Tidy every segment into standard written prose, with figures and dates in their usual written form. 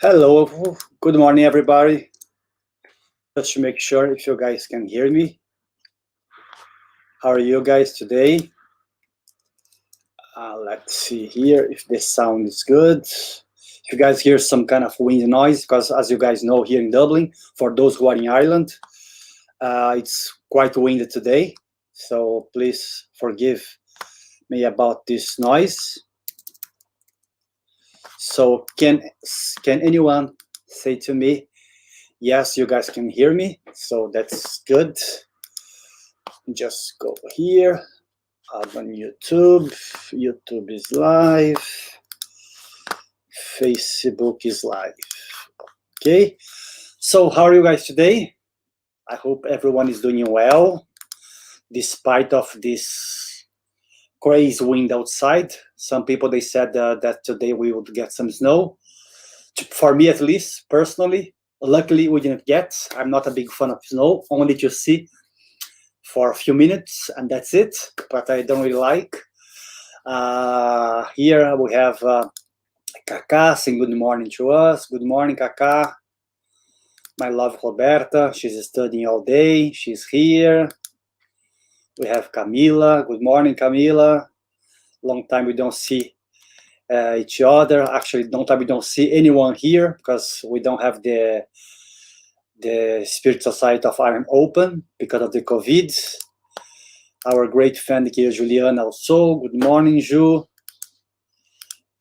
Hello, good morning, everybody. Just to make sure if you guys can hear me. How are you guys today? Let's see here if the sound is good. If you guys hear some kind of wind noise, because as you guys know, here in Dublin, for those who are in Ireland, it's quite windy today. So please forgive me about this noise. So can anyone say to me, yes, you guys can hear me? So that's good. Just go here, add on YouTube. YouTube is live. Facebook is live. Okay. So how are you guys today? I hope everyone is doing well, despite of this crazy wind outside. Some people, they said that today we would get some snow. For me, at least, personally, luckily we didn't get. I'm not a big fan of snow, only to see for a few minutes, and that's it. But I don't really like. Here we have Kaká saying good morning to us. Good morning, Kaká. My love, Roberta. She's studying all day. She's here. We have Camila. Good morning, Camila. Long time we don't see each other. Actually, long time we don't see anyone here because we don't have the Spirit Society of Iron open because of the COVID. Our great friend here, Juliana, also. Good morning, Ju.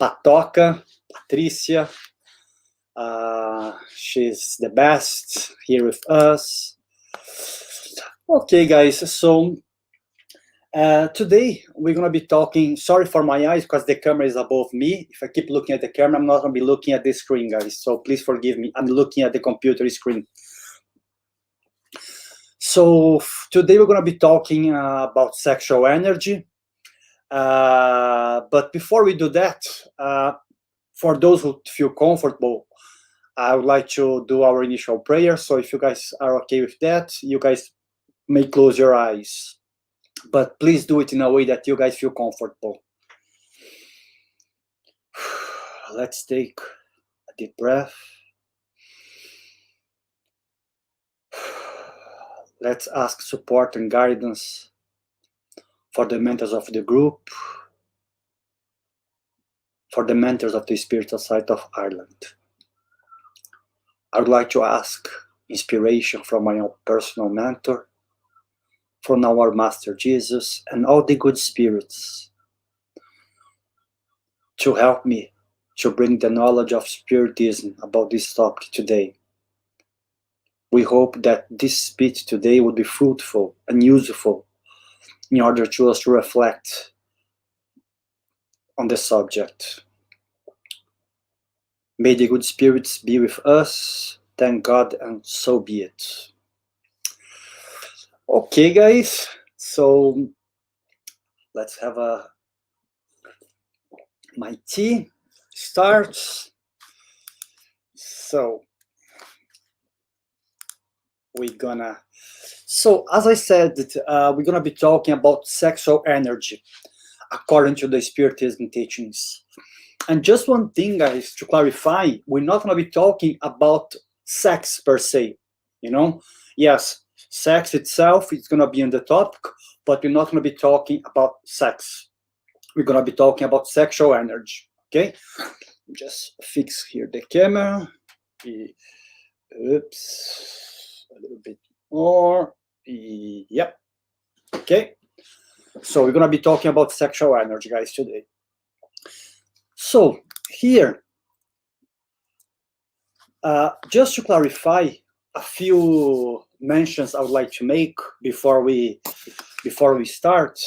Patoca, Patricia. She's the best here with us. Okay, guys. So today we're gonna be talking. Sorry for my eyes because the camera is above me. If I keep looking at the camera, I'm not gonna be looking at the screen, guys. So please forgive me. I'm looking at the computer screen. So today we're gonna be talking about sexual energy. But before we do that, for those who feel comfortable, I would like to do our initial prayer. So if you guys are okay with that, you guys may close your eyes. But please do it in a way that you guys feel comfortable. Let's take a deep breath. Let's ask support and guidance for the mentors of the group, for the mentors of the Spirit Society of Ireland. I would like to ask inspiration from my own personal mentor, from our Master Jesus, and all the good spirits to help me to bring the knowledge of Spiritism about this topic today. We hope that this speech today will be fruitful and useful in order to us to reflect on the subject. May the good spirits be with us. Thank God, and so be it. Okay, guys. So let's have my tea starts. So as I said, we're gonna be talking about sexual energy according to the Spiritism teachings. And just one thing, guys, to clarify, we're not gonna be talking about sex per se, Yes, sex itself is gonna be on the topic, but we're not gonna be talking about sex. We're gonna be talking about sexual energy, okay? Just fix here the camera. Oops, a little bit more. Yep. Okay. So we're gonna be talking about sexual energy, guys, today. So here, just to clarify, a few mentions I would like to make before we start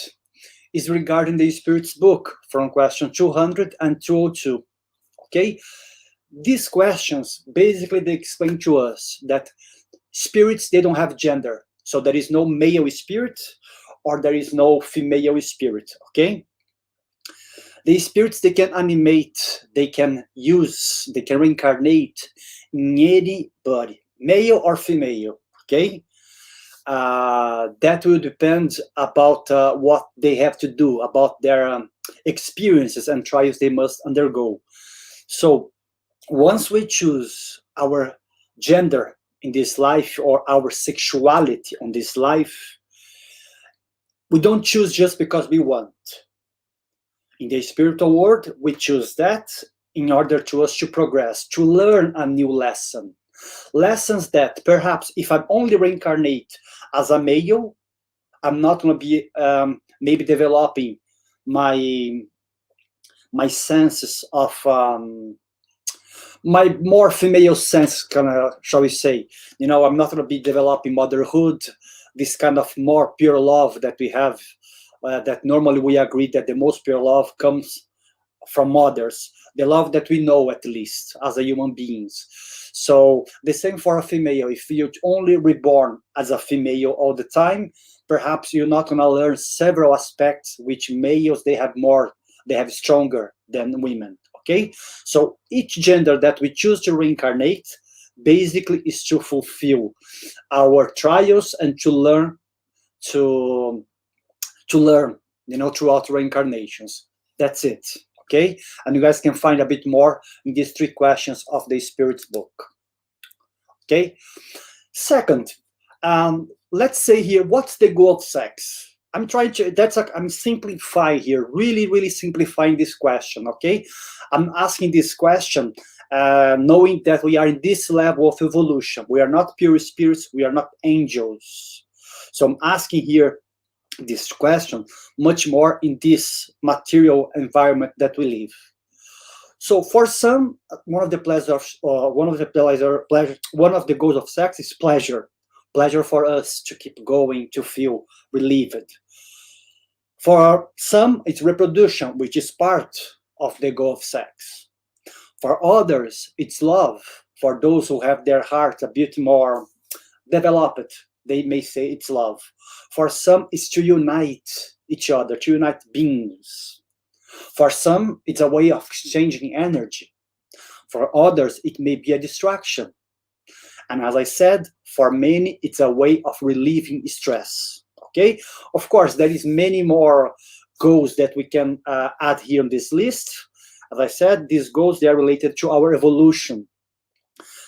is regarding the Spirit's book from question 200 and 202. Okay. These questions, basically, they explain to us that spirits, they don't have gender. So there is no male spirit or there is no female spirit, okay? The spirits, they can animate, they can use, they can reincarnate in anybody, male or female, okay? That will depend about what they have to do, about their experiences and trials they must undergo. So once we choose our gender in this life or our sexuality on this life, we don't choose just because we want. In the spiritual world, we choose that in order to us to progress, to learn a new lesson. Lessons that perhaps if I'm only reincarnate as a male, I'm not going to be maybe developing my senses of my more female sense, kind of, shall we say. I'm not going to be developing motherhood, this kind of more pure love that we have, that normally we agree that the most pure love comes from mothers, the love that we know at least as a human beings. So the same for a female. If you're only reborn as a female all the time, perhaps you're not going to learn several aspects which males they have stronger than women. Okay, so each gender that we choose to reincarnate basically is to fulfill our trials and to learn throughout reincarnations. That's it. Okay, and you guys can find a bit more in these 3 questions of the Spirit's book. Okay, second, let's say here, what's the goal of sex? I'm simplifying here, really simplifying this question. Okay, I'm asking this question knowing that we are in this level of evolution. We are not pure spirits, we are not angels. So I'm asking here this question much more in this material environment that we live. So for some, one of the goals of sex is pleasure for us to keep going, to feel relieved. For some, it's reproduction, which is part of the goal of sex. For others, it's love. For those who have their heart a bit more developed, they may say it's love. For some, it's to unite each other, to unite beings. For some, it's a way of exchanging energy. For others, it may be a distraction. And as I said, for many, it's a way of relieving stress. Okay? Of course, there is many more goals that we can add here on this list. As I said, these goals, they are related to our evolution,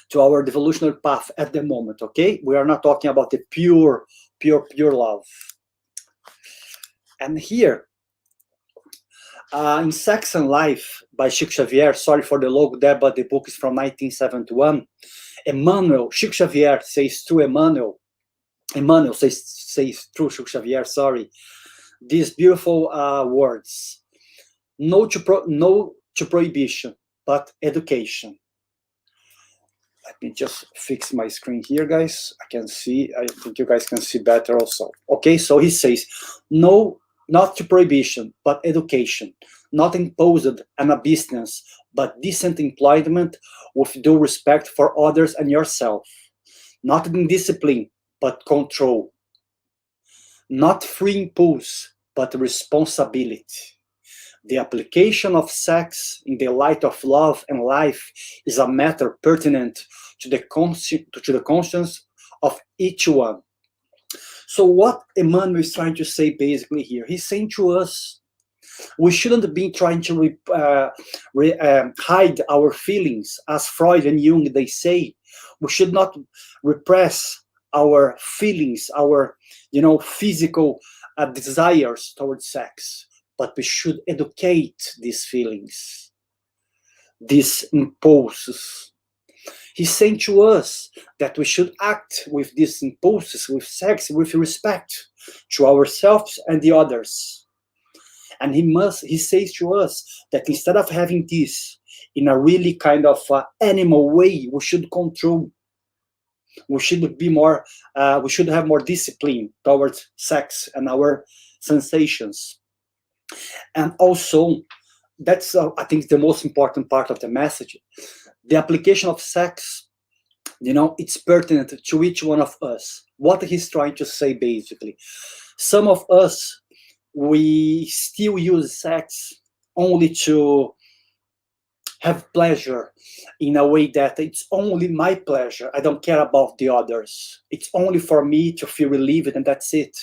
to our devolutionary path at the moment. Okay? We are not talking about the pure love. And here, in Sex and Life by Chico Xavier, sorry for the logo there, but the book is from 1971. Chico Xavier says through Emmanuel says through Chico Xavier, sorry, these beautiful words: no to prohibition, but education. Let me just fix my screen here, guys. I think you guys can see better also. Okay, so he says, no, not to prohibition, but education, not imposed an obedience, but decent employment with due respect for others and yourself, not in discipline, but control, not free impulse, but responsibility. The application of sex in the light of love and life is a matter pertinent to the conscience of each one. So what Emmanuel is trying to say basically here, he's saying to us, we shouldn't be trying to hide our feelings. As Freud and Jung, they say, we should not repress our feelings, our physical desires towards sex, but we should educate these feelings, these impulses. He's saying to us that we should act with these impulses, with sex, with respect to ourselves and the others. And he says to us that instead of having this in a really kind of animal way, we should control. We should be more. We should have more discipline towards sex and our sensations. And also, that's I think the most important part of the message. The application of sex, it's pertinent to each one of us. What he's trying to say basically, some of us, we still use sex only to have pleasure in a way that it's only my pleasure. I don't care about the others. It's only for me to feel relieved, and that's it.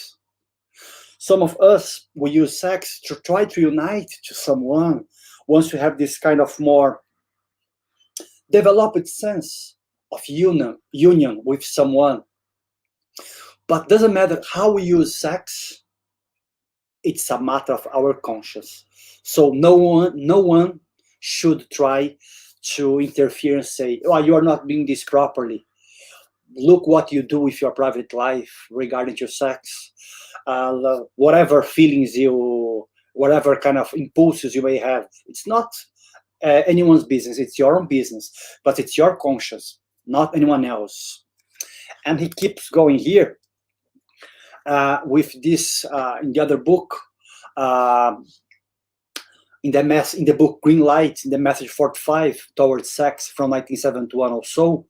Some of us, we use sex to try to unite to someone once we have this kind of more developed sense of union with someone. But doesn't matter how we use sex, it's a matter of our conscience. So no one should try to interfere and say, oh, you are not doing this properly. Look what you do with your private life regarding your sex. Whatever feelings whatever kind of impulses you may have, it's not anyone's business. It's your own business, but it's your conscience, not anyone else. And he keeps going here with this in the other book, in the book Green Light, in the message 45 towards sex from 1971 or so.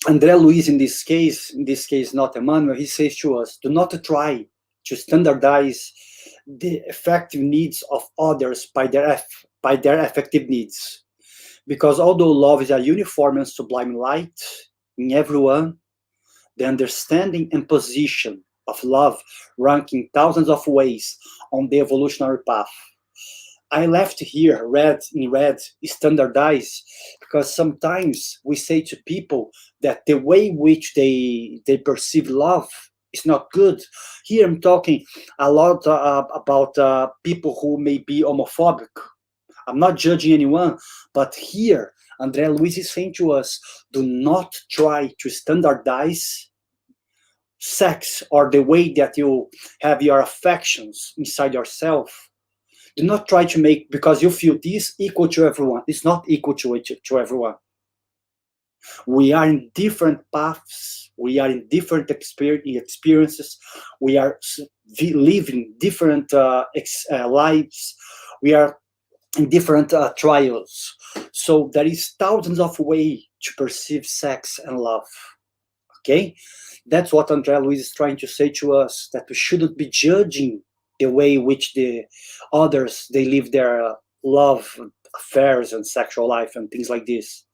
André Luiz, in this case, not Emmanuel, he says to us, do not try to standardize the effective needs of others by their effective needs. Because although love is a uniform and sublime light in everyone, the understanding and position of love rank in thousands of ways on the evolutionary path. I left here in red, standardized, because sometimes we say to people that the way in which they perceive love is not good. Here I'm talking a lot about people who may be homophobic. I'm not judging anyone, but here André Luiz is saying to us, do not try to standardize sex or the way that you have your affections inside yourself. Do not try to make, because you feel this, equal to everyone. It's not equal to everyone. We are in different paths. We are in different experiences. We are living different lives. We are in different trials. So there is thousands of ways to perceive sex and love. Okay? That's what André Luiz is trying to say to us, that we shouldn't be judging the way in which the others, they live their love affairs and sexual life and things like this.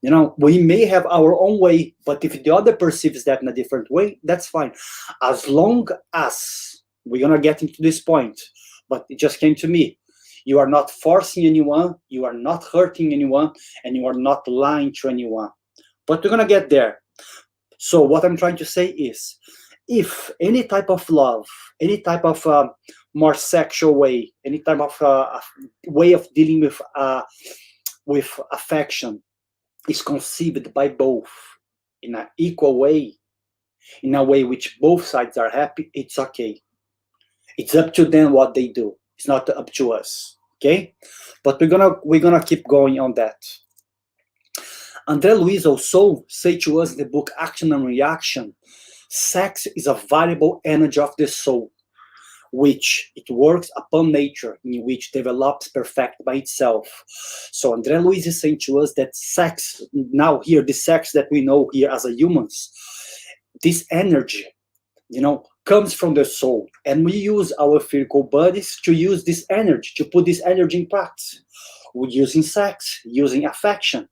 You know, we may have our own way, but if the other perceives that in a different way, that's fine. As long as we're going to get into this point, but it just came to me. You are not forcing anyone, you are not hurting anyone, and you are not lying to anyone. But we're going to get there. So what I'm trying to say is, if any type of love, any type of more sexual way, any type of way of dealing with affection is conceived by both in an equal way, in a way which both sides are happy, it's okay. It's up to them what they do. It's not up to us. Okay? But we're gonna keep going on that. André Luiz also say to us in the book Action and Reaction, sex is a valuable energy of the soul, which it works upon nature, in which develops perfect by itself. So André Luiz is saying to us that sex, now here, the sex that we know here as a humans, this energy, comes from the soul. And we use our physical bodies to use this energy, to put this energy in practice. We're using sex, using affection.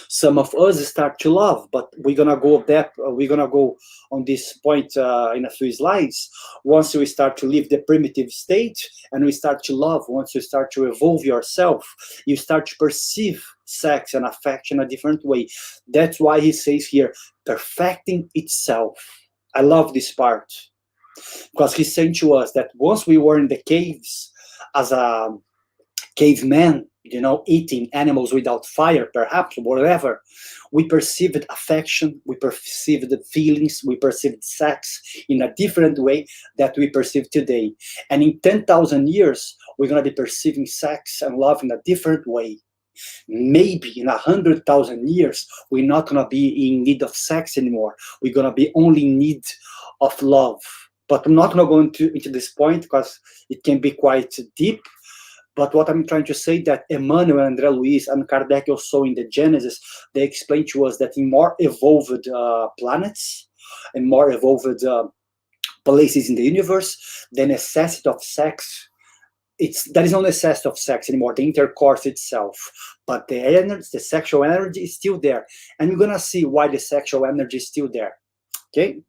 Some of us start to love, but we're gonna go on this point in a few slides. Once we start to leave the primitive state and we start to love, once you start to evolve yourself, you start to perceive sex and affection a different way. That's why he says here, perfecting itself. I love this part, because he's saying to us that once we were in the caves as a caveman, eating animals without fire, perhaps, whatever, we perceived affection, we perceived the feelings, we perceived sex in a different way that we perceive today. And in 10,000 years, we're going to be perceiving sex and love in a different way. Maybe in 100,000 years, we're not going to be in need of sex anymore. We're going to be only in need of love. But I'm not going to go into this point because it can be quite deep. But what I'm trying to say that Emmanuel, André Luiz, and Kardec also in the Genesis, they explain to us that in more evolved planets and more evolved places in the universe, the necessity of sex, there is no necessity of sex anymore, the intercourse itself. But the energy, the sexual energy is still there. And we're going to see why the sexual energy is still there. Okay?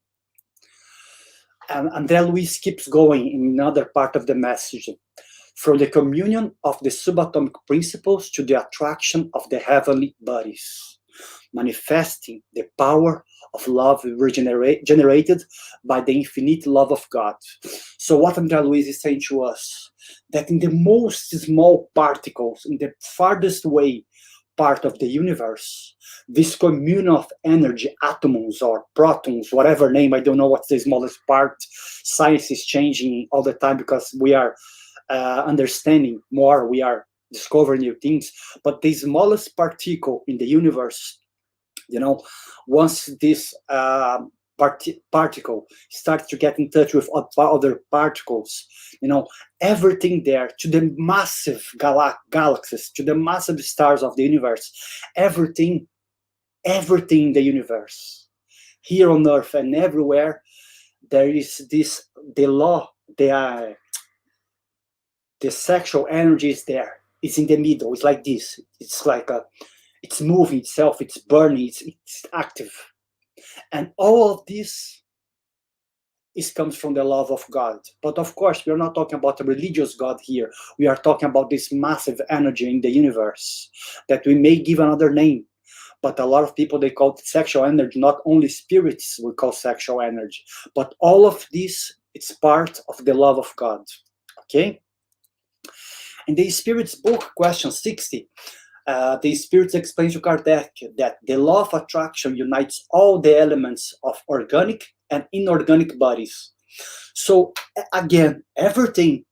And André Luiz keeps going in another part of the message. from the communion of the subatomic principles to the attraction of the heavenly bodies, manifesting the power of love generated by the infinite love of God. So what Andrea Luiz is saying to us, that in the most small particles, in the farthest way part of the universe, this communion of energy, atoms or protons, whatever name, I don't know what's the smallest part. Science is changing all the time because we are understanding more, we are discovering new things. But the smallest particle in the universe, once this particle starts to get in touch with other particles, everything there, to the massive galaxies, to the massive stars of the universe, everything in the universe, here on Earth and everywhere, there is the law, the sexual energy is there. It's in the middle. It's like this. It's like it's moving itself. It's burning. It's active, and all of this comes from the love of God. But of course, we are not talking about a religious God here. We are talking about this massive energy in the universe that we may give another name. But a lot of people, they call it sexual energy. Not only spirits we call sexual energy, but all of this, it's part of the love of God. Okay? In the Spirit's book, question 60, the Spirit explains to Kardec that the law of attraction unites all the elements of organic and inorganic bodies. So again, everything,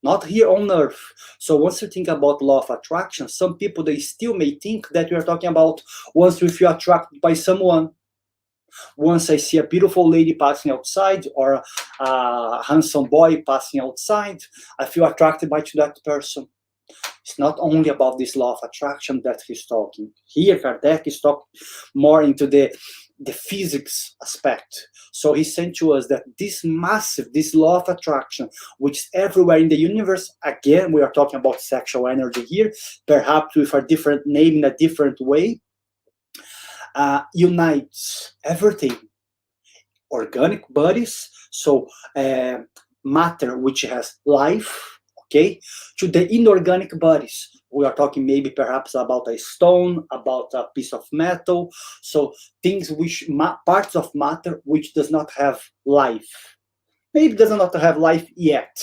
not here on Earth. So once you think about law of attraction, some people, they still may think that we are talking about once we feel attracted by someone. Once I see a beautiful lady passing outside, or a handsome boy passing outside, I feel attracted by to that person. It's not only about this law of attraction that he's talking. Here, Kardec is talking more into the physics aspect. So he's saying to us that this law of attraction, which is everywhere in the universe, again, we are talking about sexual energy here, perhaps with a different name in a different way, unites everything. Organic bodies, so matter which has life, okay, to the inorganic bodies. We are talking maybe perhaps about a stone, about a piece of metal, so things which, parts of matter which does not have life. Maybe does not have life yet,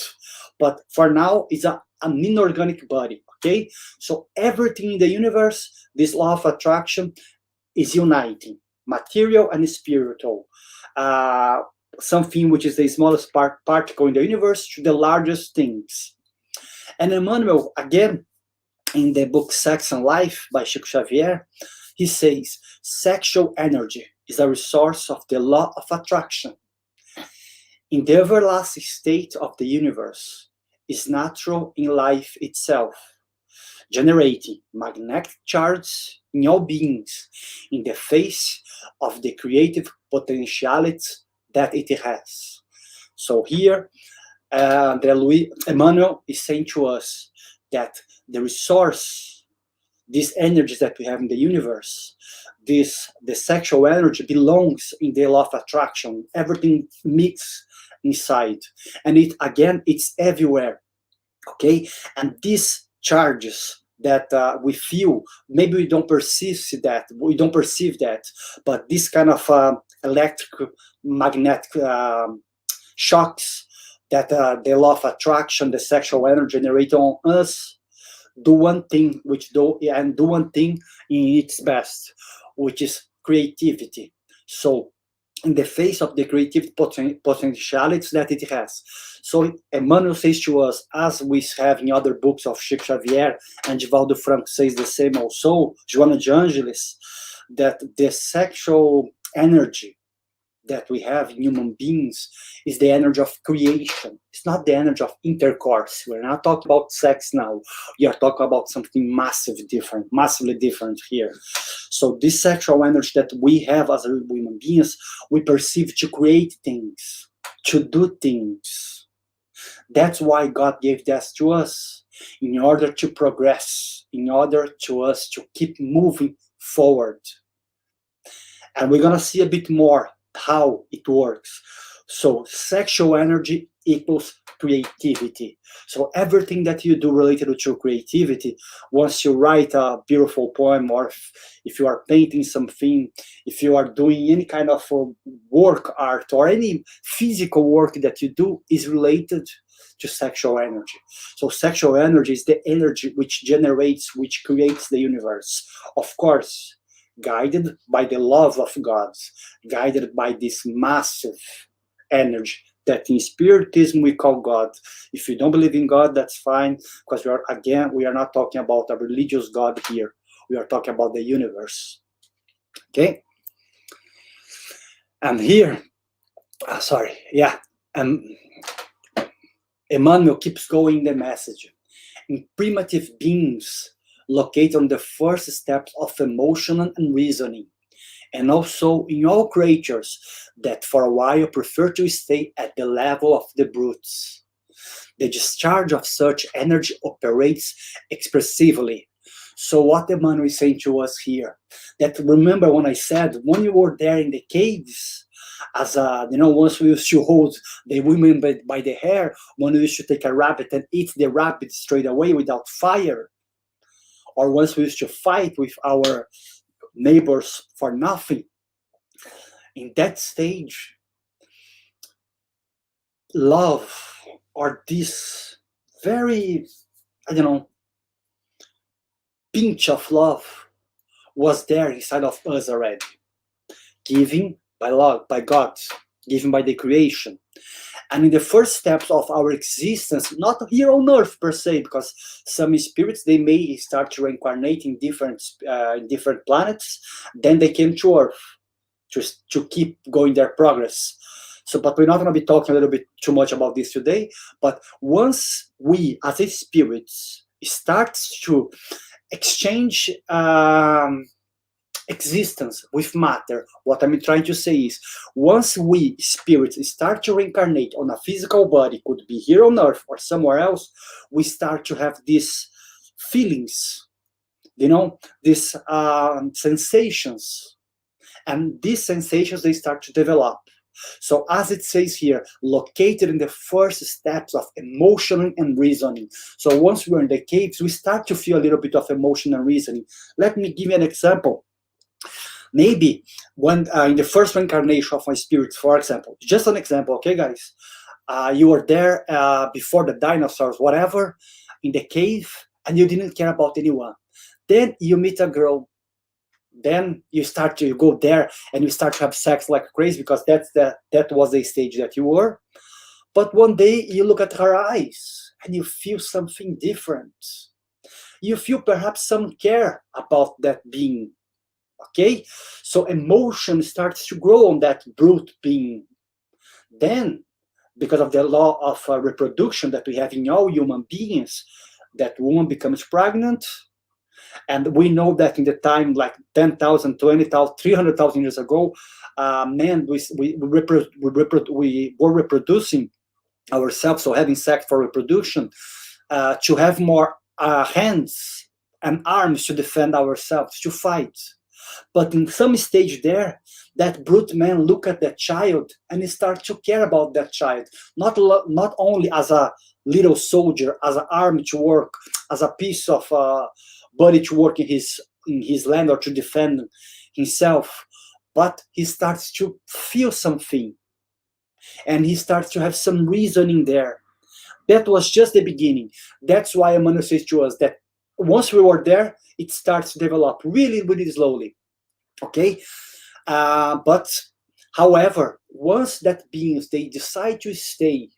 but for now it's an inorganic body, okay? So everything in the universe, this law of attraction is uniting material and spiritual. Something which is the smallest particle in the universe to the largest things. And Emmanuel, again, in the book Sex and Life by Chico Xavier, he says, sexual energy is a resource of the law of attraction. In the everlasting state of the universe, is natural in life itself, generating magnetic charges in all beings in the face of the creative potentialities that it has. So here, Emmanuel is saying to us that the resource, these energies that we have in the universe, the sexual energy belongs in the law of attraction. Everything mixed inside, and it's everywhere. Okay, and these charges that we feel, maybe we don't perceive that, but this kind of electromagnetic shocks that the law of attraction, the sexual energy generated on us, do one thing in its best, which is creativity. So in the face of the creative potentialities that it has. So Emmanuel says to us, as we have in other books of Chico Xavier, and Divaldo Franco says the same also, Joana de Angelis, that the sexual energy that we have in human beings is the energy of creation. It's not the energy of intercourse. We're not talking about sex now. We are talking about something massively different here. So this sexual energy that we have as human beings, we perceive to create things, to do things. That's why God gave that to us, in order to progress, in order to us to keep moving forward. And we're going to see a bit more how it works. So sexual energy equals creativity. So everything that you do related to creativity, once you write a beautiful poem, or if you are painting something, if you are doing any kind of work art, or any physical work that you do, is related to sexual energy. So sexual energy is the energy which generates, which creates the universe. Of course, guided by the love of God, guided by this massive energy that in Spiritism we call God. If you don't believe in God, that's fine, because we are not talking about a religious God here. We are talking about the universe. Okay? And here, Emmanuel keeps going the message. In primitive beings, locate on the first steps of emotion and reasoning, and also in all creatures that for a while prefer to stay at the level of the brutes. The discharge of such energy operates expressively. So what Emmanuel is saying to us here, that remember when I said, when you were there in the caves, as once we used to hold the women by the hair, when we used to take a rabbit and eat the rabbit straight away without fire, or once we used to fight with our neighbors for nothing. In that stage, love, or this very, pinch of love, was there inside of us already, given by love, by God, given by the creation. And in the first steps of our existence, not here on earth per se, because some spirits, they may start to reincarnate in different planets, then they came to earth to keep going their progress. So, but we're not going to be talking a little bit too much about this today. But once we, as a spirits, start to exchange existence with matter, what I'm trying to say is, once we spirits start to reincarnate on a physical body, could be here on earth or somewhere else, we start to have these feelings, these sensations, and these sensations, they start to develop. So as it says here, located in the first steps of emotion and reasoning. So once we're in the caves, we start to feel a little bit of emotion and reasoning. Let me give you an example. Maybe when in the first reincarnation of my spirit, for example, just an example, okay, guys? You were there before the dinosaurs, whatever, in the cave, and you didn't care about anyone. Then you meet a girl. Then you start to go there and you start to have sex like crazy, because that was the stage that you were. But one day you look at her eyes and you feel something different. You feel perhaps some care about that being. Okay, so emotion starts to grow on that brute being. Then, because of the law of reproduction that we have in all human beings, that woman becomes pregnant. And we know that in the time, like 10,000, 20,000, 300,000 years ago, men, we were reproducing ourselves, so having sex for reproduction, to have more hands and arms to defend ourselves, to fight. But in some stage there, that brute man look at that child and he start to care about that child, not only as a little soldier, as an arm to work, as a piece of body to work in his land or to defend himself, but he starts to feel something, and he starts to have some reasoning there. That was just the beginning. That's why Emmanuel says to us that once we were there, it starts to develop really, really slowly. Okay, but however, once that beings, they decide to stay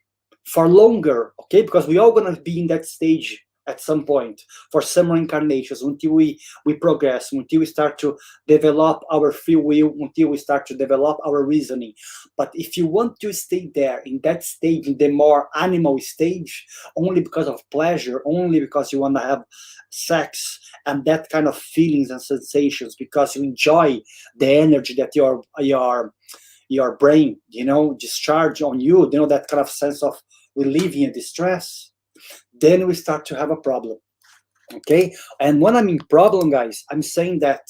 for longer, okay, because we all gonna be in that stage at some point for some reincarnations, until we progress, until we start to develop our free will, until we start to develop our reasoning. But if you want to stay there in that stage, in the more animal stage, only because of pleasure, only because you want to have sex and that kind of feelings and sensations, because you enjoy the energy that your brain, discharge on you, that kind of sense of relieving and distress, then we start to have a problem. Okay, and when I mean problem, guys, I'm saying that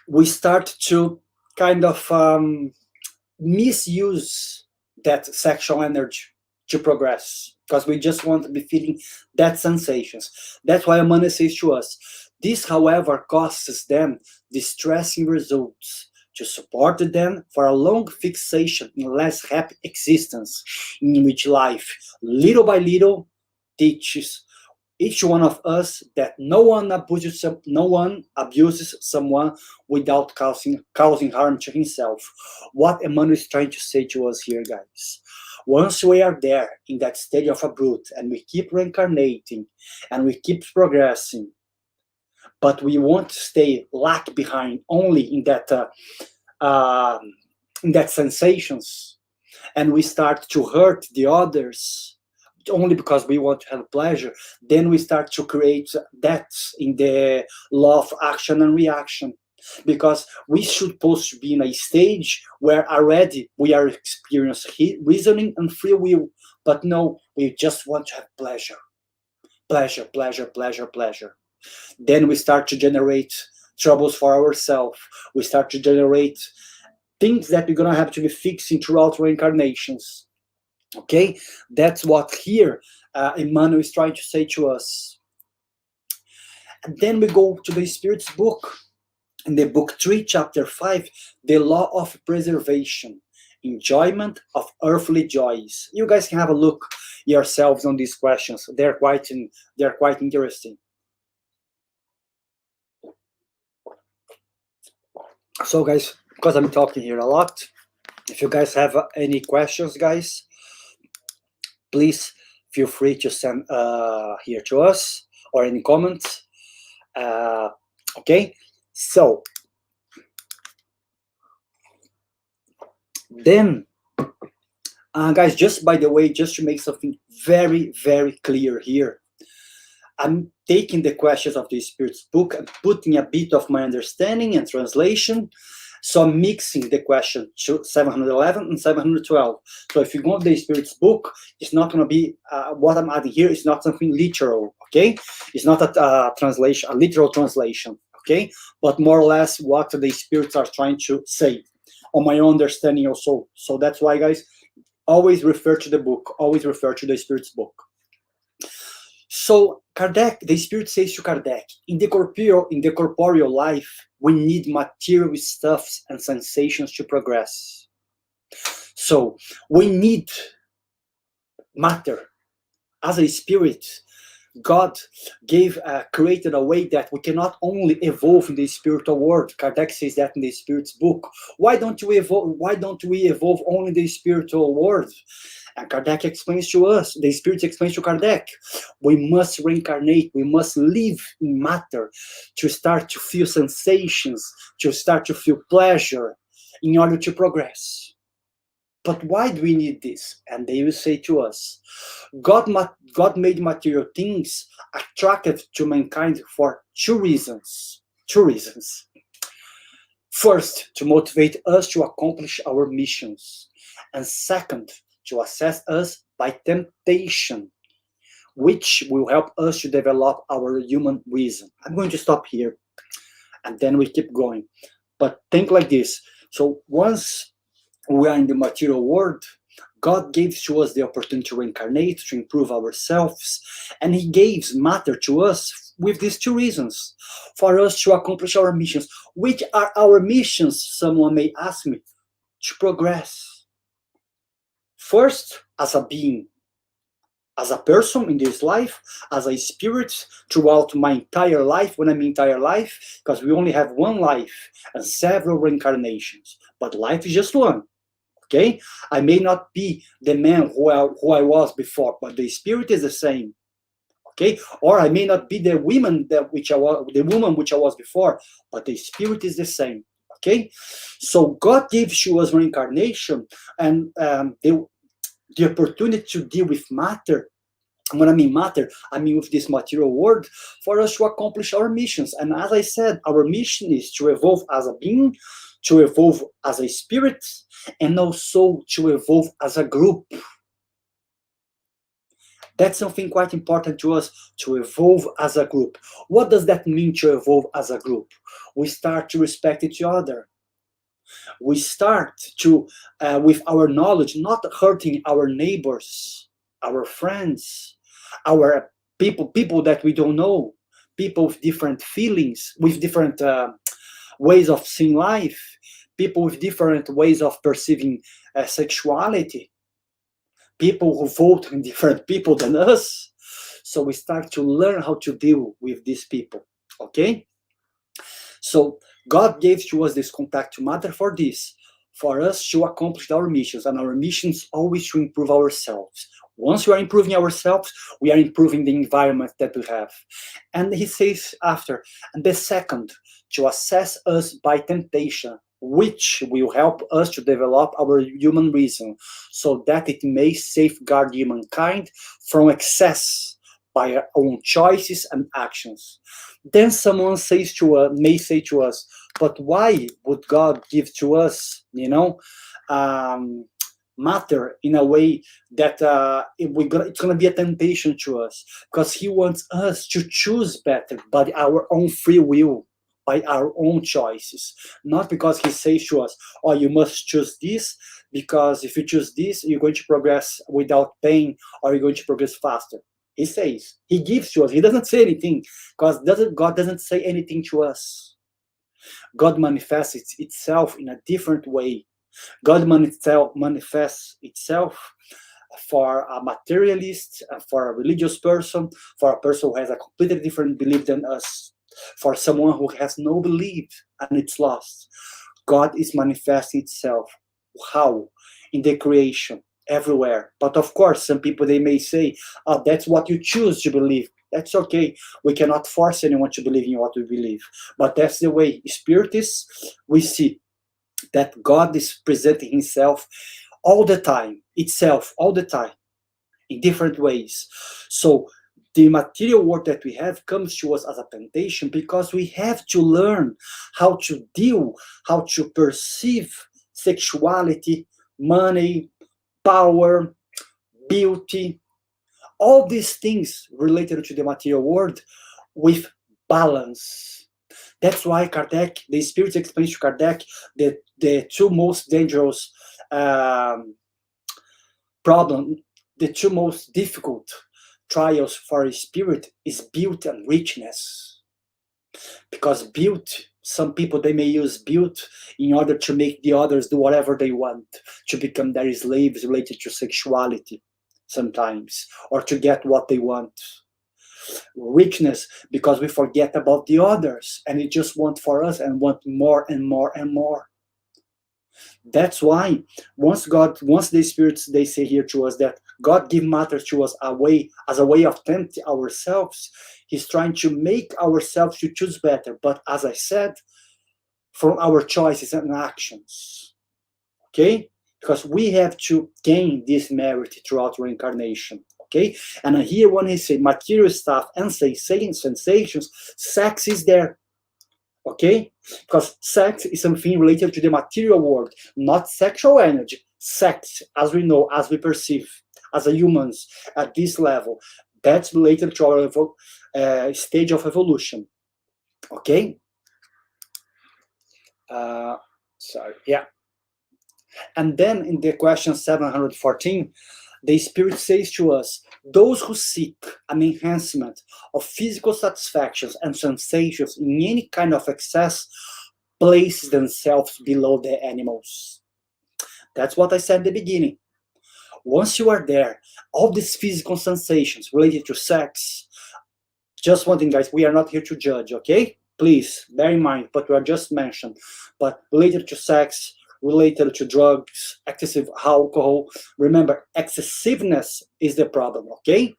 we start to kind of misuse that sexual energy to progress, because we just want to be feeling that sensations. That's why Amanda says to us, this, however, costs them distressing results to support them for a long fixation in less happy existence, in which life, little by little, teaches each one of us that no one abuses someone without causing harm to himself. What Emmanuel is trying to say to us here, guys. Once we are there in that stage of a brute and we keep reincarnating and we keep progressing, but we won't stay lag behind only in that sensations, and we start to hurt the others only because we want to have pleasure, then we start to create debts in the law of action and reaction, because we should supposed to be in a stage where already we are experiencing reasoning and free will, but no, we just want to have pleasure, pleasure, pleasure, pleasure, pleasure. Then we start to generate troubles for ourselves. We start to generate things that we're going to have to be fixing throughout reincarnations. Okay, that's what here Emmanuel is trying to say to us. And then we go to the Spirit's book. In the book 3, chapter 5, the law of preservation, enjoyment of earthly joys. You guys can have a look yourselves on these questions. They're quite interesting. So guys, because I'm talking here a lot, if you guys have any questions, guys, please feel free to send here to us, or any comments. Okay, so then guys, just by the way, just to make something very, very clear here, I'm taking the questions of the Spirit's book and putting a bit of my understanding and translation. So I'm mixing the question to 711 and 712. So if you go to the Spirit's book, it's not going to be, what I'm adding here is not something literal, okay? It's not a translation, a literal translation, okay? But more or less what the Spirits are trying to say, on my own understanding also. So that's why, guys, always refer to the book, always refer to the Spirit's book. So Kardec, the Spirit says to Kardec, in the corporeal life, we need material stuffs and sensations to progress. So we need matter. As a spirit, God created a way that we cannot only evolve in the spiritual world. Kardec says that in the Spirit's book. Why don't we evolve only in the spiritual world? And Kardec explains to us, the Spirit explains to Kardec, we must reincarnate, we must live in matter to start to feel sensations, to start to feel pleasure in order to progress. But why do we need this? And they will say to us, God made material things attractive to mankind for two reasons. First, to motivate us to accomplish our missions. And second, to assess us by temptation, which will help us to develop our human reason. I'm going to stop here, and then we keep going. But think like this. So once we are in the material world, God gives to us the opportunity to reincarnate, to improve ourselves, and He gives matter to us with these two reasons, for us to accomplish our missions. Which are our missions, someone may ask me? To progress. First, as a being, as a person in this life, as a spirit throughout my entire life. When I mean entire life, because we only have one life and several reincarnations, but life is just one. Okay, I may not be the man who I was before, but the spirit is the same. Okay, or I may not be the woman which I was before, but the spirit is the same. Okay, so God gives to us reincarnation and the opportunity to deal with matter. When I mean matter, I mean with this material world, for us to accomplish our missions. And as I said, our mission is to evolve as a being, to evolve as a spirit, and also to evolve as a group. That's something quite important to us, to evolve as a group. What does that mean, to evolve as a group? We start to respect each other. We start to, with our knowledge, not hurting our neighbors, our friends, our people that we don't know, people with different feelings, with different ways of seeing life, people with different ways of perceiving sexuality, people who vote in different people than us. So we start to learn how to deal with these people. Okay? So God gave to us this contact to matter for this, for us to accomplish our missions, and our missions always to improve ourselves. Once we are improving ourselves, we are improving the environment that we have. And he says after, and the second, to assess us by temptation, which will help us to develop our human reason, so that it may safeguard humankind from excess by our own choices and actions. Then someone says to us, may say to us, but why would God give to us, matter in a way that it's going to be a temptation to us? Because he wants us to choose better by our own free will, by our own choices, not because he says to us, oh, you must choose this, because if you choose this, you're going to progress without pain, or you're going to progress faster. He says, he gives to us. He doesn't say anything, because God doesn't say anything to us. God manifests itself in a different way. God manifests itself for a materialist, for a religious person, for a person who has a completely different belief than us, for someone who has no belief and it's lost. God is manifesting itself. How? In the creation, everywhere. But of course, some people, they may say, oh, that's what you choose to believe. That's okay. We cannot force anyone to believe in what we believe. But that's the way Spiritists, we see that God is presenting himself all the time, itself all the time, in different ways. So the material world that we have comes to us as a temptation, because we have to learn how to deal, how to perceive sexuality, money, power, beauty, all these things related to the material world with balance. That's why Kardec, the Spirit explains to Kardec, that the two most dangerous problem, the two most difficult trials for a spirit is beauty and richness. Because beauty, some people, they may use beauty in order to make the others do whatever they want, to become their slaves related to sexuality sometimes, or to get what they want. Richness, because we forget about the others and we just want for us and want more and more and more. That's why once the spirits, they say here to us that God give matter to us as a way of tempting ourselves. He's trying to make ourselves to choose better, but as I said, from our choices and actions. Okay? Because we have to gain this merit throughout reincarnation. Okay? And here when he said material stuff and sensations, sex is there. Okay? Because sex is something related to the material world, not sexual energy. Sex, as we know, as we perceive, as a humans at this level, that's related to our stage of evolution. Okay? Sorry, yeah. And then in the question 714, the Spirit says to us, those who seek an enhancement of physical satisfactions and sensations in any kind of excess place themselves below the animals. That's what I said at the beginning. Once you are there, all these physical sensations related to sex, just one thing, guys, we are not here to judge, okay? Please bear in mind what we are just mentioned, but related to sex, related to drugs, excessive alcohol. Remember, excessiveness is the problem, okay?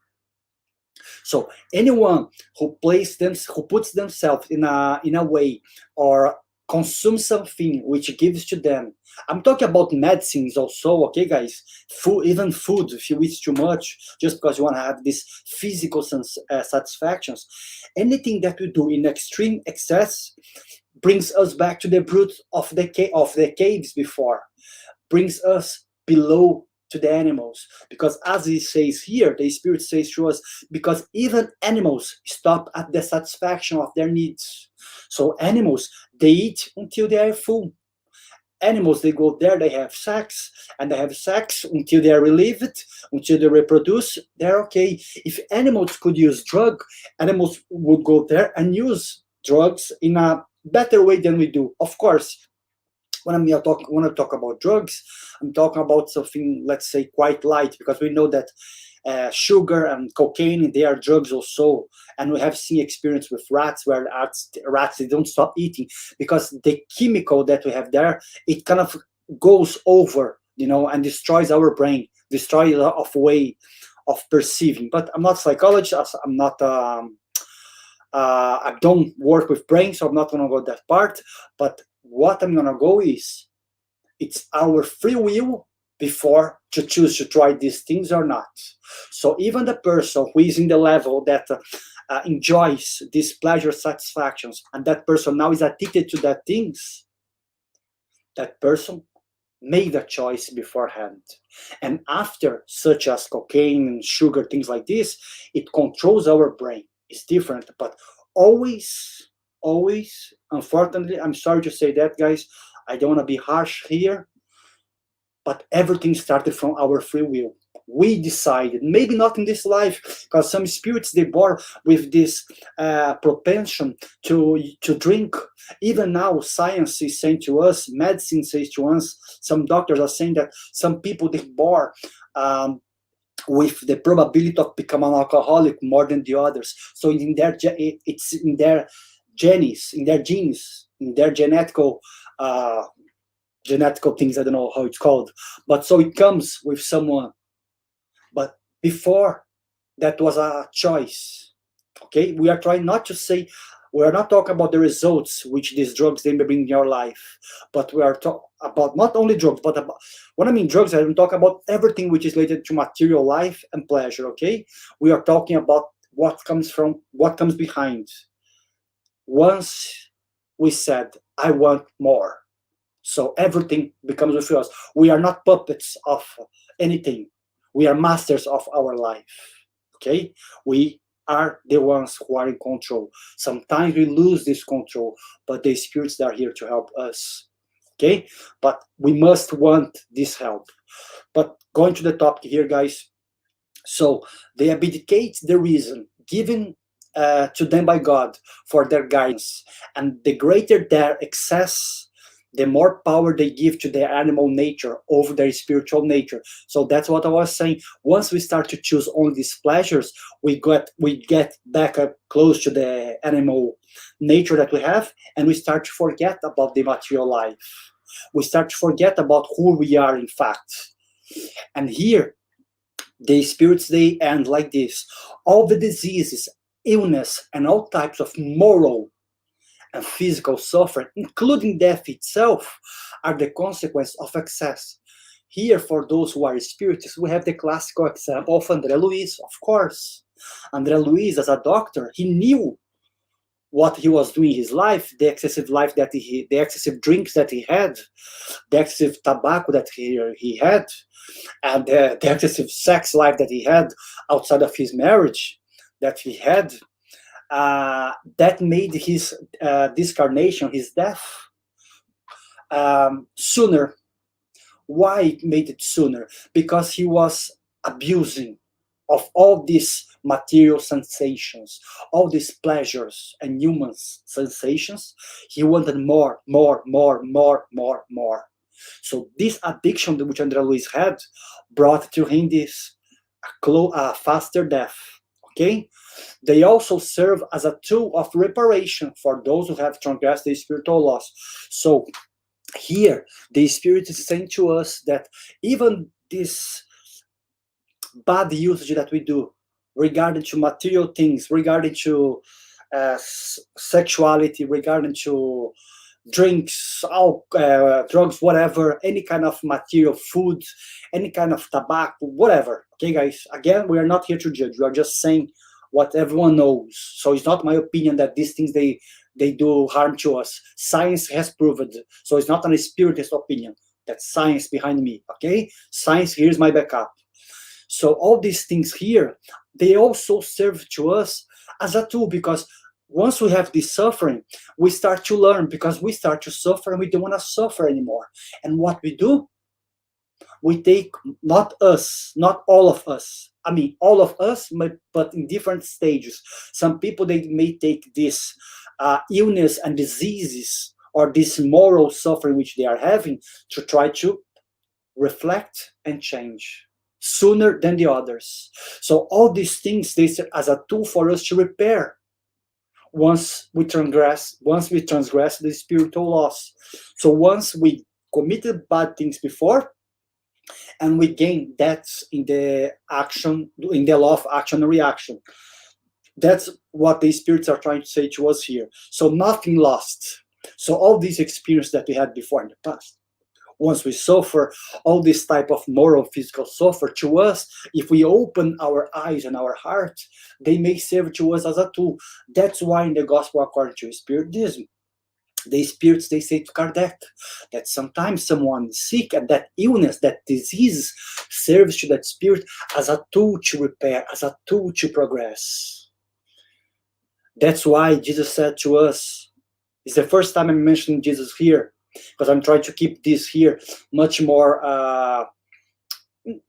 So anyone who puts themselves in a way, or consumes something which gives to them. I'm talking about medicines also, okay, guys? Food, even food, if you eat too much, just because you want to have these physical satisfactions. Anything that we do in extreme excess brings us back to the root of the caves before, brings us below to the animals. Because as he says here, the Spirit says to us, because even animals stop at the satisfaction of their needs. So animals, they eat until they are full. animals, they go there, they have sex, and they have sex until they are relieved, until they reproduce, they're okay. If animals could use drug, animals would go there and use drugs in a better way than we do. Of course, when I talk about drugs, I'm talking about something, let's say, quite light, because we know that sugar and cocaine, they are drugs also. And we have seen experience with rats where rats, they don't stop eating because the chemical that we have there, it kind of goes over, and destroys our brain, destroys our way of perceiving. But I'm not a psychologist. I'm not. I don't work with brains, so I'm not gonna go that part. But what I'm gonna go is, it's our free will before to choose to try these things or not. So even the person who is in the level that enjoys these pleasure satisfactions, and that person now is addicted to that things, that person made a choice beforehand. And after, such as cocaine and sugar, things like this, it controls our brain. It's different, but always, unfortunately, I'm sorry to say that, guys, I don't want to be harsh here, but everything started from our free will. We decided, maybe not in this life, because some spirits, they born with this propension to drink. Even now, science is saying to us, medicine says to us, some doctors are saying that some people, they born with the probability of becoming an alcoholic more than the others. So it's in their genes, in their genetical things. I don't know how it's called, but so it comes with someone. But before, that was a choice. Okay, we are trying not to say, we are not talking about the results which these drugs, they may bring in your life, but we are talking about not only drugs, but about, when I mean drugs, I'm talking about everything which is related to material life and pleasure. Okay, we are talking about what comes behind. Once we said, I want more, so everything becomes with us. We are not puppets of anything. We are masters of our life. Okay, we are the ones who are in control. Sometimes we lose this control, but the spirits are here to help us. Okay, but we must want this help. But going to the topic here, guys. So they abdicate the reason given to them by God for their guidance, and the greater their excess, the more power they give to their animal nature over their spiritual nature. So that's what I was saying. Once we start to choose only these pleasures, we get back up close to the animal nature that we have, and we start to forget about the material life. We start to forget about who we are, in fact. And here, the spirits, they end like this. All the diseases, illness, and all types of moral and physical suffering, including death itself, are the consequence of excess. Here, for those who are spiritists, we have the classical example of André Luiz, of course. André Luiz, as a doctor, he knew what he was doing in his life, the excessive drinks that he had, the excessive tobacco that he had, and the excessive sex life that he had outside of his marriage that he had. That made his discarnation, his death, sooner. Why it made it sooner? Because he was abusing of all these material sensations, all these pleasures and human sensations. He wanted more. So this addiction which André Luiz had brought to him this faster death. Okay, they also serve as a tool of reparation for those who have transgressed the spiritual laws. So here, the Spirit is saying to us that even this bad usage that we do regarding to material things, regarding to sexuality, regarding to drinks, drugs, whatever, any kind of material food, any kind of tobacco, whatever. Okay, guys, again, we are not here to judge. We are just saying what everyone knows. So it's not my opinion that these things, they do harm to us. Science has proven it. So it's not a spiritist opinion. That's science behind me. Okay, science, here's my backup. So all these things here, they also serve to us as a tool, because Once we have this suffering, we start to learn, because we start to suffer and we don't want to suffer anymore. And what we do, we take, not us, not all of us, I mean all of us, but in different stages. Some people, they may take this illness and diseases, or this moral suffering which they are having, to try to reflect and change sooner than the others. So all these things, they serve as a tool for us to repair once we transgress the spiritual laws. So once we committed bad things before, and we gain that in the action, in the law of action and reaction. That's what the spirits are trying to say to us here. So nothing lost. So all these experiences that we had before in the past, once we suffer all this type of moral, physical suffer, to us, if we open our eyes and our heart, they may serve to us as a tool. That's why in the Gospel according to Spiritism, the spirits, they say to Kardec that sometimes someone is sick, and that illness, that disease, serves to that spirit as a tool to repair, as a tool to progress. That's why Jesus said to us, it's the first time I'm mentioning Jesus here, because I'm trying to keep this here much more, I'm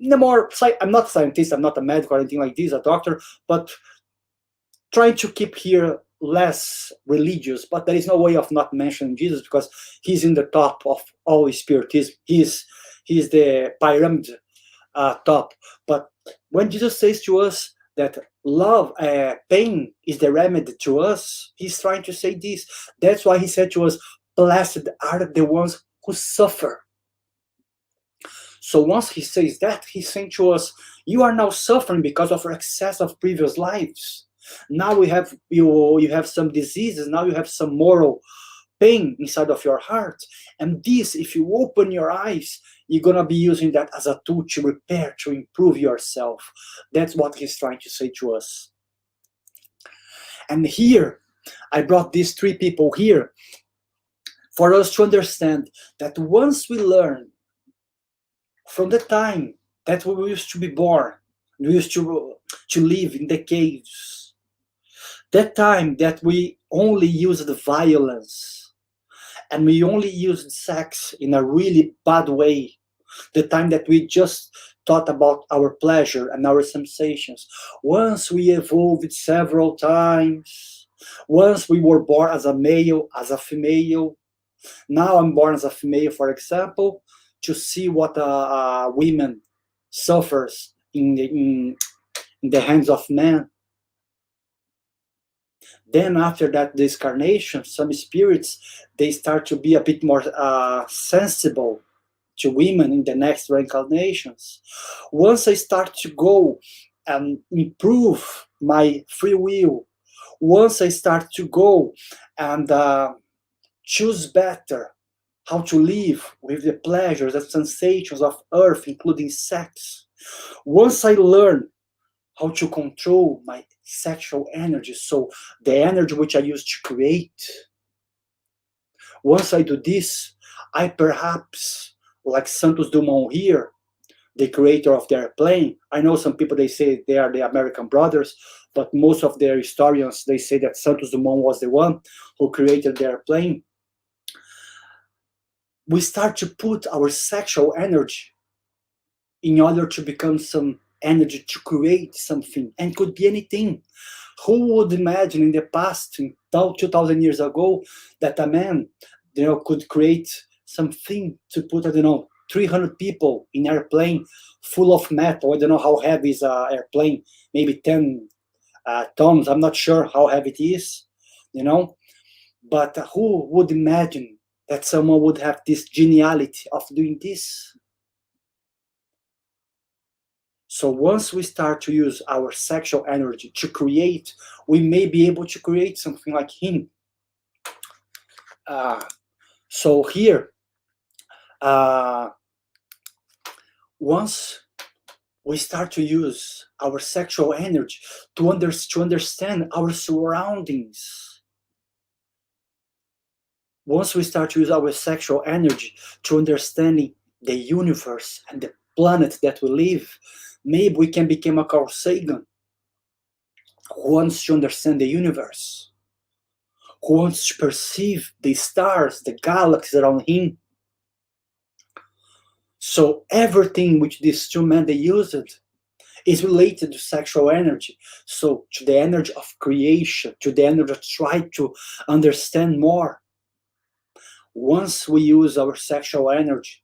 not a scientist, I'm not a medic or anything like this, a doctor, but trying to keep here less religious. But there is no way of not mentioning Jesus, because he's in the top of all Spiritism. He's the pyramid top. But when Jesus says to us that love, pain is the remedy to us, he's trying to say this. That's why he said to us, blessed are the ones who suffer. So once he says that, he's saying to us, you are now suffering because of your excess of previous lives. Now you have some diseases, now you have some moral pain inside of your heart. And this, if you open your eyes, you're going to be using that as a tool to repair, to improve yourself. That's what he's trying to say to us. And here, I brought these three people here for us to understand that once we learn from the time that we used to be born, we used to live in the caves, that time that we only used violence, and we only used sex in a really bad way, the time that we just thought about our pleasure and our sensations, once we evolved several times, once we were born as a male, as a female, now I'm born as a female, for example, to see what women suffers in the hands of men. Then after that discarnation, some spirits, they start to be a bit more sensible to women in the next reincarnations. Once I start to go and improve my free will, once I start to go and choose better how to live with the pleasures and sensations of earth, including sex, once I learn how to control my sexual energy, so the energy which I use to create, once I do this, I perhaps, like Santos Dumont here, the creator of the airplane, I know some people, they say they are the American brothers, but most of their historians, they say that Santos Dumont was the one who created the airplane. We start to put our sexual energy in order to become some energy to create something, and could be anything. Who would imagine in the past, 2,000 years ago, that a man, could create something to put, 300 people in an airplane full of metal? I don't know how heavy is an airplane, maybe 10 tons. I'm not sure how heavy it is, But who would imagine that someone would have this geniality of doing this? So once we start to use our sexual energy to create, we may be able to create something like him. So here, once we start to use our sexual energy to understand our surroundings, once we start to use our sexual energy to understanding the universe and the planet that we live, maybe we can become a Carl Sagan who wants to understand the universe. who wants to perceive the stars, the galaxies around him. So everything which these two men they used is related to sexual energy. So to the energy of creation, to the energy of try to understand more. Once we use our sexual energy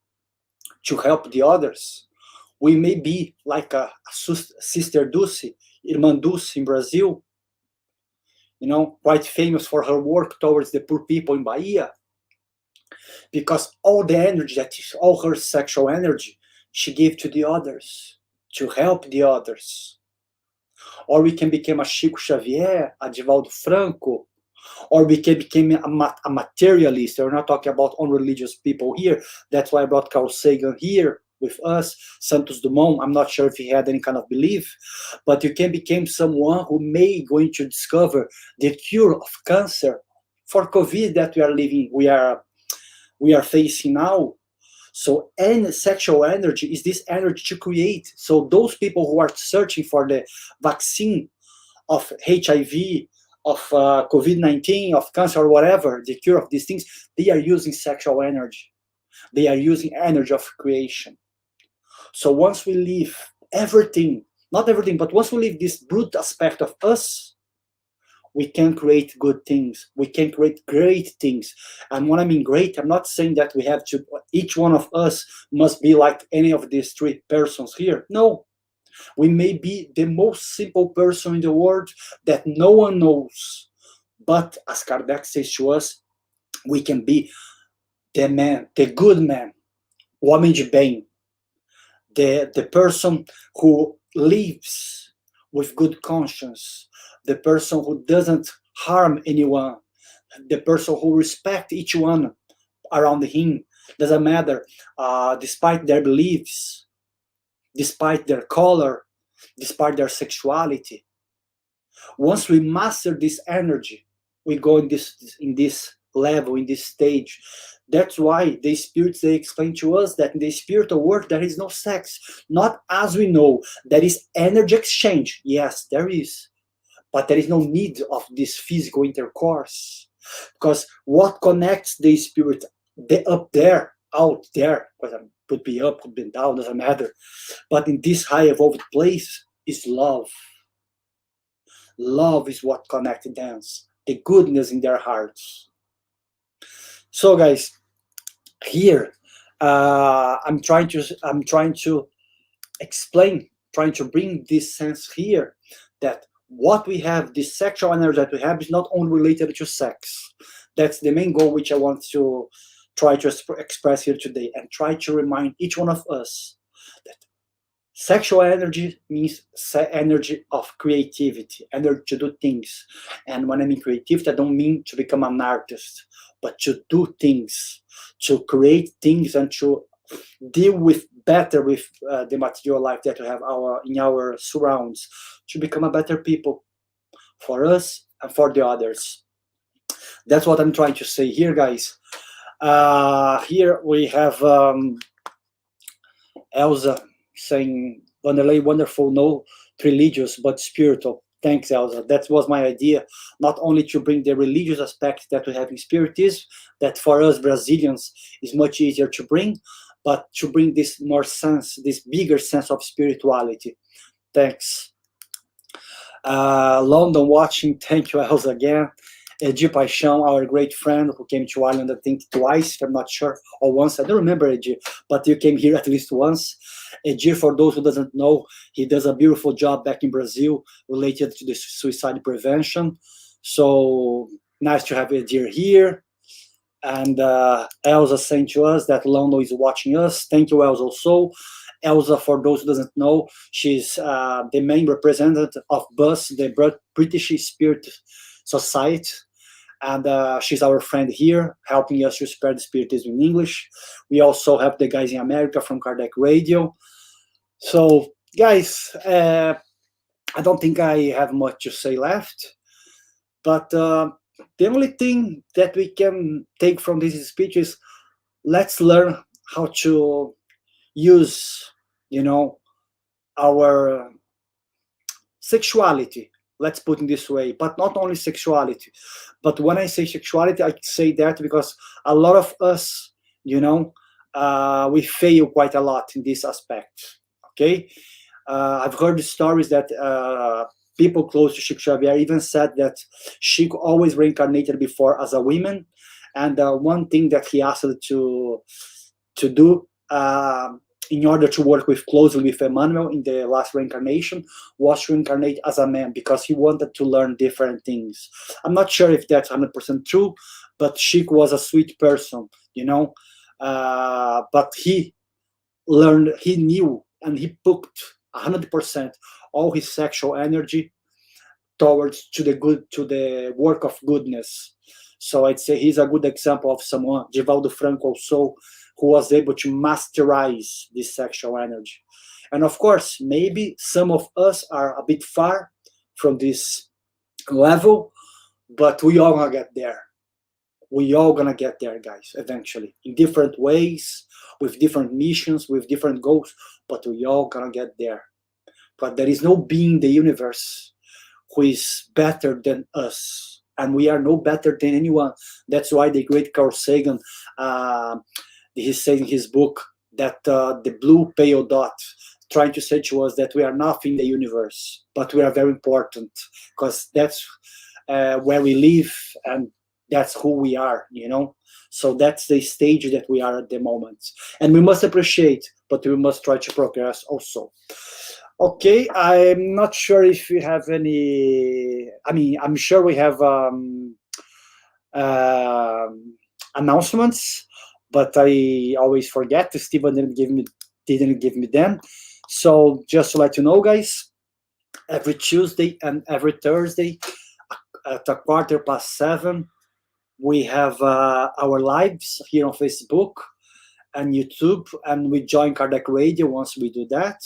to help the others, we may be like a Sister Dulce, Irmã Dulce in Brazil, quite famous for her work towards the poor people in Bahia, because all the energy, that is all her sexual energy, she gave to the others, to help the others. Or we can become a Chico Xavier, a Divaldo Franco, or we can become a materialist. We're not talking about unreligious people here. That's why I brought Carl Sagan here with us, Santos Dumont. I'm not sure if he had any kind of belief, but you can become someone who may going to discover the cure of cancer, for COVID that we are facing now. So any sexual energy is this energy to create. So those people who are searching for the vaccine of HIV, of COVID-19, of cancer, or whatever, the cure of these things, they are using sexual energy. They are using energy of creation. So once we leave everything, not everything, but once we leave this brute aspect of us, we can create good things. We can create great things. And when I mean great, I'm not saying that we have to, each one of us must be like any of these three persons here. No. We may be the most simple person in the world that no one knows. But as Kardec says to us, we can be the man, the good man, o homem de bem, the person who lives with good conscience, the person who doesn't harm anyone, the person who respects each one around him, doesn't matter, despite their beliefs, despite their color, despite their sexuality. Once we master this energy, we go in this level, in this stage. That's why the spirits, they explain to us that in the spiritual world there is no sex, not as we know. There is energy exchange, yes, there is, but there is no need of this physical intercourse, because what connects the spirit, the up there, out there, because it could be up, could be down, doesn't matter, but in this high evolved place is love. Love is what connects them, the goodness in their hearts. So guys, here I'm trying to explain, trying to bring this sense here, that what we have, this sexual energy that we have, is not only related to sex. That's the main goal which I want to try to express here today, and try to remind each one of us that sexual energy means energy of creativity, energy to do things. And when I mean creativity, I don't mean to become an artist, but to do things, to create things, and to deal with better with the material life that we have in our surrounds, to become a better people for us and for the others. That's what I'm trying to say here, guys. Here we have Elsa saying, Wanderley, wonderful, no religious but spiritual. Thanks, Elsa. That was my idea, not only to bring the religious aspect that we have in Spiritism, that for us Brazilians is much easier to bring, but to bring this more sense, this bigger sense of spirituality. Thanks. London watching, thank you, Elsa, again. Edir Paixão, our great friend who came to Ireland, I think twice, I'm not sure, or once, I don't remember, Edir, but you came here at least once. Edir, for those who doesn't know, he does a beautiful job back in Brazil related to the suicide prevention. So nice to have Edir here. And Elsa saying to us that London is watching us. Thank you, Elsa, also. Elsa, for those who doesn't know, she's the main representative of BUS, the British Spirit Society. And she's our friend here, helping us to spread the Spiritism in English. We also have the guys in America from Kardec Radio. So, guys, I don't think I have much to say left. But the only thing that we can take from this speech is, let's learn how to use, our sexuality let's put it this way, but not only sexuality. But when I say sexuality, I say that because a lot of us, we fail quite a lot in this aspect. Okay, I've heard stories that people close to Chico Xavier even said that Chico always reincarnated before as a woman, and one thing that he asked to do in order to work closely with Emmanuel in the last reincarnation was to reincarnate as a man because he wanted to learn different things. I'm not sure if that's 100% true, but Chico was a sweet person, but he learned, he knew, and he put 100% all his sexual energy towards to the work of goodness. So I'd say he's a good example of someone, Divaldo Franco also, who was able to masterize this sexual energy. And of course, maybe some of us are a bit far from this level, but we all gonna get there. We all gonna get there, guys, eventually, in different ways, with different missions, with different goals, but we all gonna get there. But there is no being in the universe who is better than us, and we are no better than anyone. That's why the great Carl Sagan, he said in his book that the blue pale dot, trying to say to us that we are nothing in the universe, but we are very important, because that's where we live, and that's who we are, So that's the stage that we are at the moment. And we must appreciate, but we must try to progress also. Okay, I'm not sure if we have any, I'm sure we have announcements, but I always forget. Steven didn't give me them. So just to let you know, guys, every Tuesday and every Thursday at 7:15, we have our lives here on Facebook and YouTube, and we join Kardec Radio once we do that.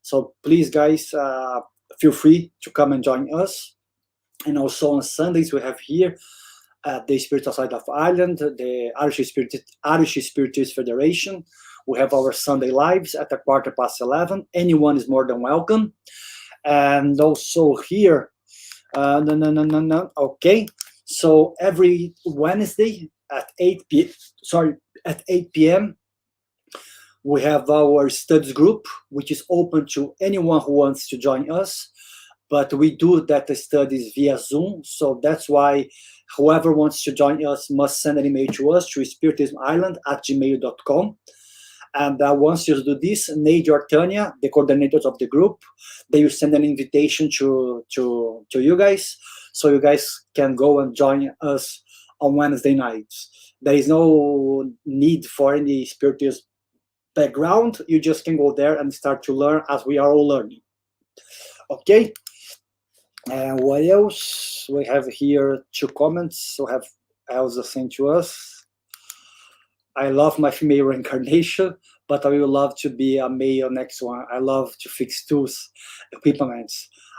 So please, guys, feel free to come and join us. And also on Sundays, we have here the Spiritual Society of Ireland, the Irish Spiritist Federation. We have our Sunday lives at 11:15. Anyone is more than welcome. And also here, okay. So every Wednesday at 8 p.m., we have our studies group, which is open to anyone who wants to join us. But we do that studies via Zoom. So that's why whoever wants to join us must send an email to us, to spiritismisland@gmail.com. And once you do this, Nate or Tanya, the coordinators of the group, they will send an invitation to you guys, so you guys can go and join us on Wednesday nights. There is no need for any Spiritist background. You just can go there and start to learn as we are all learning. Okay. And what else? We have here 2 comments. We have Elsa saying to us, I love my female reincarnation, but I will love to be a male next one. I love to fix tools, equipment.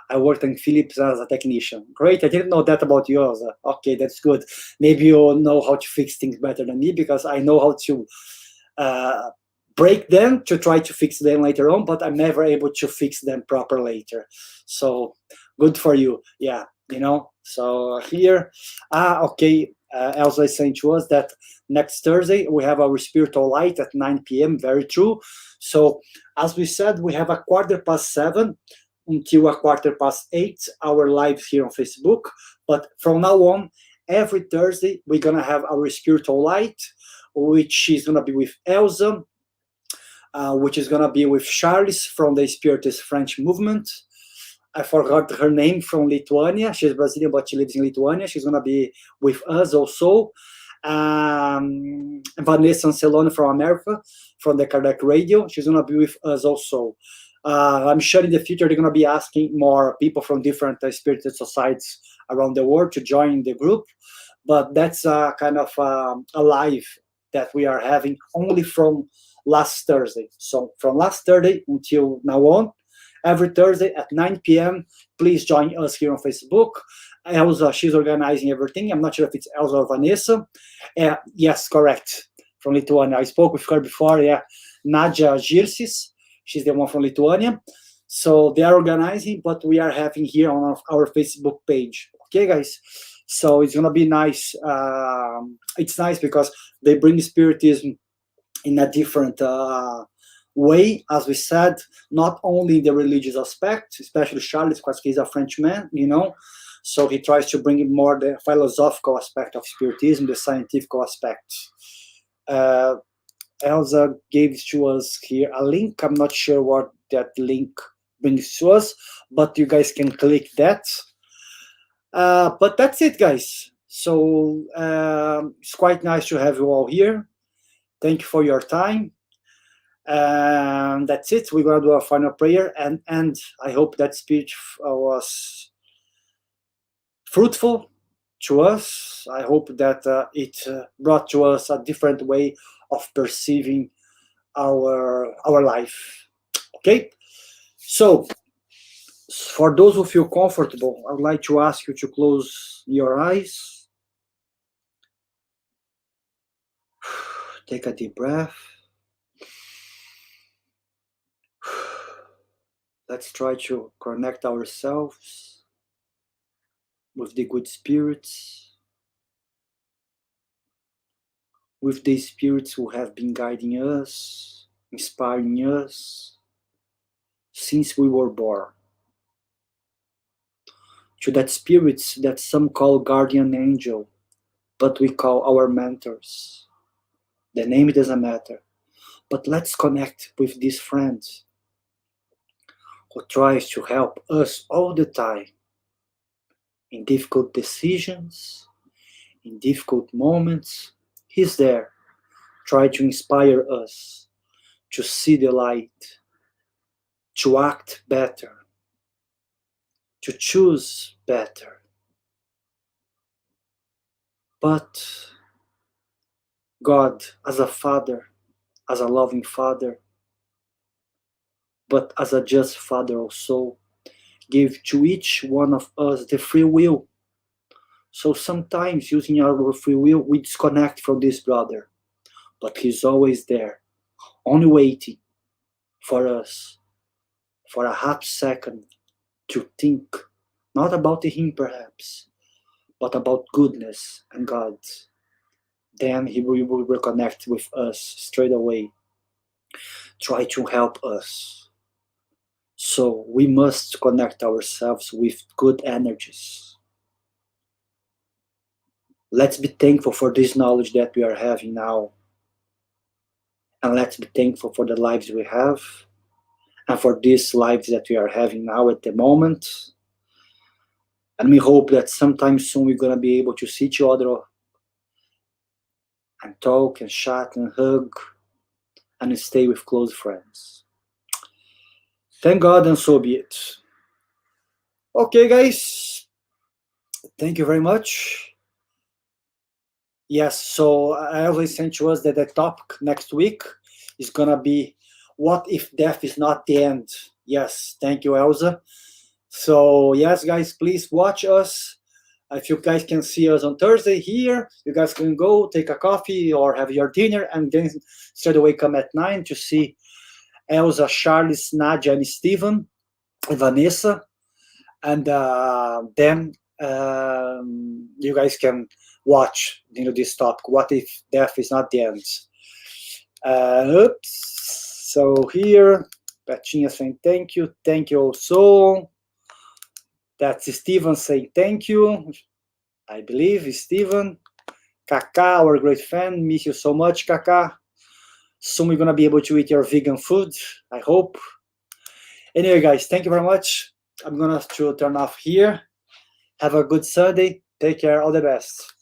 I worked in Philips as a technician. Great, I didn't know that about you, Elsa. Okay, that's good. Maybe you know how to fix things better than me, because I know how to break them to try to fix them later on, but I'm never able to fix them proper later. So good for you. Yeah, So here, okay. Elsa is saying to us that next Thursday we have our spiritual light at 9 p.m. Very true. So as we said, we have 7:15 until 8:15 our lives here on Facebook. But from now on, every Thursday we're gonna have our spiritual light, which is gonna be with Elsa, which is gonna be with Charles from the Spiritist French movement. I forgot her name, from Lithuania. She's Brazilian, but she lives in Lithuania. She's going to be with us also. Vanessa Ancelone from America, from the Kardec Radio. She's going to be with us also. I'm sure in the future they're going to be asking more people from different Spiritist societies around the world to join the group. But that's kind of a live that we are having only from last Thursday. So from last Thursday until now on, every Thursday at 9 p.m. Please join us here on Facebook. Elsa, she's organizing everything. I'm not sure if it's Elsa or Vanessa. Yes, correct. From Lithuania. I spoke with her before. Yeah, Nadia Girsis. She's the one from Lithuania. So they are organizing, but we are having here on our Facebook page. Okay, guys. So it's gonna be nice. It's nice because they bring Spiritism in a different way, as we said, not only the religious aspect, especially Charles, because he's a Frenchman, so he tries to bring in more the philosophical aspect of Spiritism, the scientific aspect. Elsa gave to us here a link. I'm not sure what that link brings to us, but you guys can click that. But that's it, guys. So it's quite nice to have you all here. Thank you for your time. And that's it. We're going to do a final prayer. And I hope that speech was fruitful to us. I hope that it brought to us a different way of perceiving our life. Okay? So, for those who feel comfortable, I would like to ask you to close your eyes. Take a deep breath. Let's try to connect ourselves with the good spirits, with the spirits who have been guiding us, inspiring us since we were born. To that spirits that some call guardian angel, but we call our mentors. The name doesn't matter. But let's connect with these friends who tries to help us all the time in difficult decisions, in difficult moments. He's there, try to inspire us to see the light, to act better, to choose better. But God, as a father, as a loving father, but as a just father also, gave to each one of us the free will. So sometimes using our free will, we disconnect from this brother, but he's always there, only waiting for us, for a half second to think, not about him perhaps, but about goodness and God. Then he will reconnect with us straight away, try to help us. So we must connect ourselves with good energies. Let's be thankful for this knowledge that we are having now. And let's be thankful for the lives we have and for these lives that we are having now at the moment. And we hope that sometime soon we're going to be able to see each other and talk and chat and hug and stay with close friends. Thank God, and so be it. Okay, guys. Thank you very much. Yes, so I always sent to us that the topic next week is going to be what if death is not the end? Yes, thank you, Elsa. So, yes, guys, please watch us. If you guys can see us on Thursday here, you guys can go take a coffee or have your dinner and then straight away come at 9 to see Elsa, Charles, Nadia, and Steven, and Vanessa. And then you guys can watch this topic, what if death is not the end. Oops. So here, Petinha saying thank you also. That's Steven saying thank you, I believe, Steven. Kaka, our great fan, miss you so much, Kaka. Soon we're gonna be able to eat your vegan food, I hope. Anyway, guys, thank you very much. I'm gonna turn off here. Have a good Sunday. Take care. All the best.